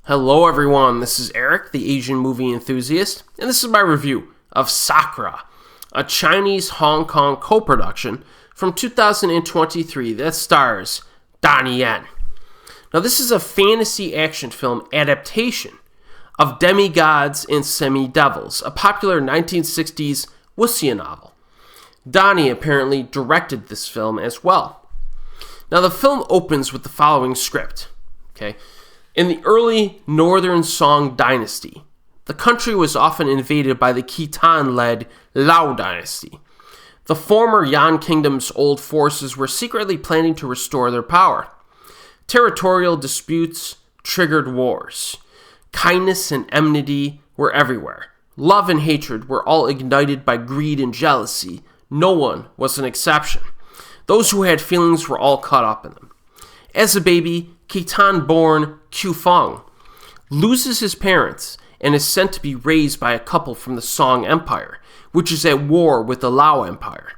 Hello everyone, this is Erik, the Asian movie enthusiast, and this is my review of Sakra, a Chinese-Hong Kong co-production from 2023 that stars Donnie Yen. Now this is a fantasy action film adaptation of Demi-Gods and Semi-Devils, a popular 1960s wuxia novel. Donnie apparently directed this film as well. Now the film opens with the following script, okay? In the early Northern Song Dynasty, the country was often invaded by the Khitan-led Liao Dynasty. The former Yan Kingdom's old forces were secretly planning to restore their power. Territorial disputes triggered wars. Kindness and enmity were everywhere. Love and hatred were all ignited by greed and jealousy. No one was an exception. Those who had feelings were all caught up in them. As a baby, Khitan-born Qiao Feng loses his parents and is sent to be raised by a couple from the Song Empire, which is at war with the Liao Empire.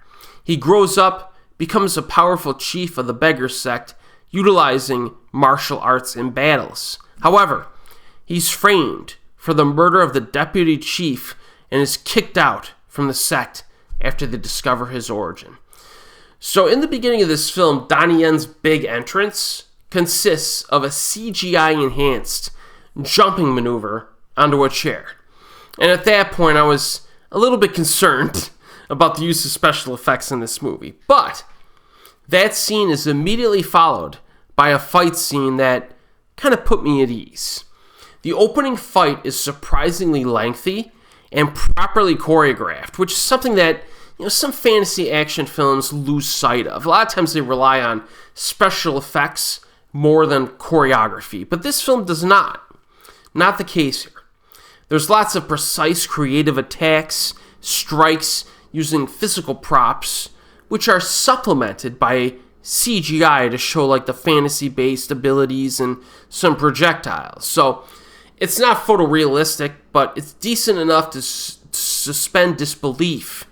He grows up, becomes a powerful chief of the Beggars Sect, utilizing martial arts in battles. However, he's framed for the murder of the deputy chief and is kicked out from the sect after they discover his origin. So in the beginning of this film, Donnie Yen's big entrance consists of a CGI-enhanced jumping maneuver onto a chair. And at that point, I was a little bit concerned about the use of special effects in this movie. But that scene is immediately followed by a fight scene that kind of put me at ease. The opening fight is surprisingly lengthy and properly choreographed, which is something that some fantasy action films lose sight of. A lot of times they rely on special effects more than choreography, but this film does not. Not the case here. There's lots of precise creative attacks, strikes using physical props, which are supplemented by CGI to show like the fantasy-based abilities and some projectiles. So it's not photorealistic, but it's decent enough to suspend disbelief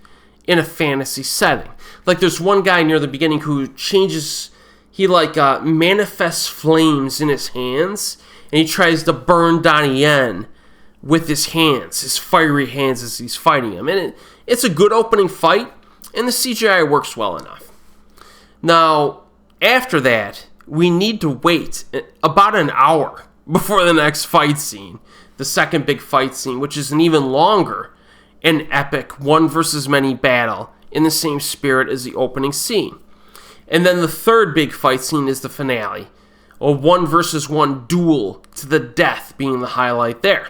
in a fantasy setting. Like there's one guy near the beginning who changes, he manifests flames in his hands, and he tries to burn Donnie Yen with his hands, his fiery hands as he's fighting him. And it's a good opening fight, and the CGI works well enough. Now, after that, we need to wait about an hour before the next fight scene, the second big fight scene, which is an even longer an epic one versus many battle in the same spirit as the opening scene. And then the third big fight scene is the finale, a one versus one duel to the death being the highlight there.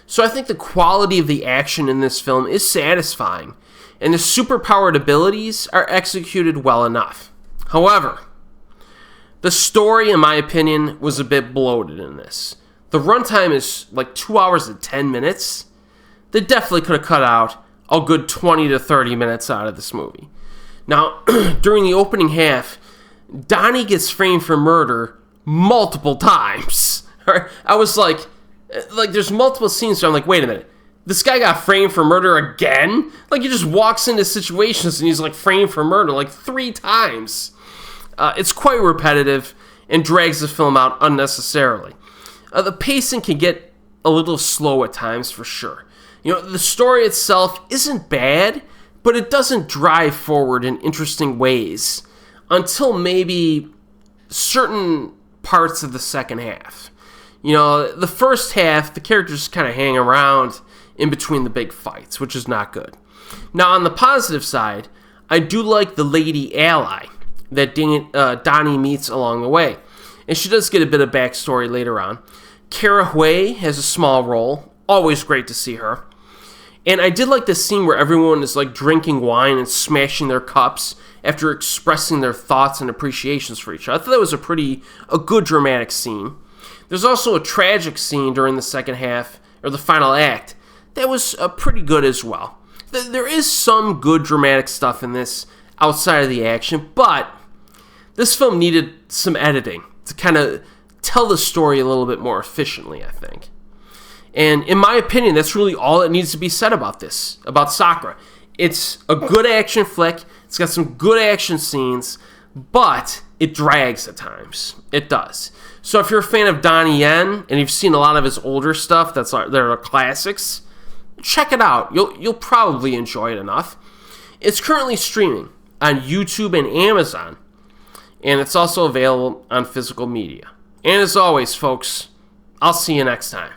So I think the quality of the action in this film is satisfying, and the superpowered abilities are executed well enough. However, the story, in my opinion, was a bit bloated in this. The runtime is like 2 hours and 10 minutes. They definitely could have cut out a good 20 to 30 minutes out of this movie. Now, during the opening half, Donnie gets framed for murder multiple times. I was like there's multiple scenes where I'm like, wait a minute, this guy got framed for murder again? Like, he just walks into situations and he's like framed for murder like 3 times. It's quite repetitive and drags the film out unnecessarily. The pacing can get a little slow at times for sure. The story itself isn't bad, but it doesn't drive forward in interesting ways until maybe certain parts of the second half. The first half, the characters kind of hang around in between the big fights, which is not good. Now, on the positive side, I do like the lady ally that Donnie meets along the way. And she does get a bit of backstory later on. Kara Hui has a small role. Always great to see her. And I did like the scene where everyone is like drinking wine and smashing their cups after expressing their thoughts and appreciations for each other. I thought that was a good dramatic scene. There's also a tragic scene during the second half, or the final act, that was pretty good as well. There is some good dramatic stuff in this outside of the action, but this film needed some editing to kind of tell the story a little bit more efficiently, I think. And in my opinion, that's really all that needs to be said about this, about Sakra. It's a good action flick. It's got some good action scenes, but it drags at times. It does. So if you're a fan of Donnie Yen and you've seen a lot of his older stuff that are classics, check it out. You'll probably enjoy it enough. It's currently streaming on YouTube and Amazon, and it's also available on physical media. And as always, folks, I'll see you next time.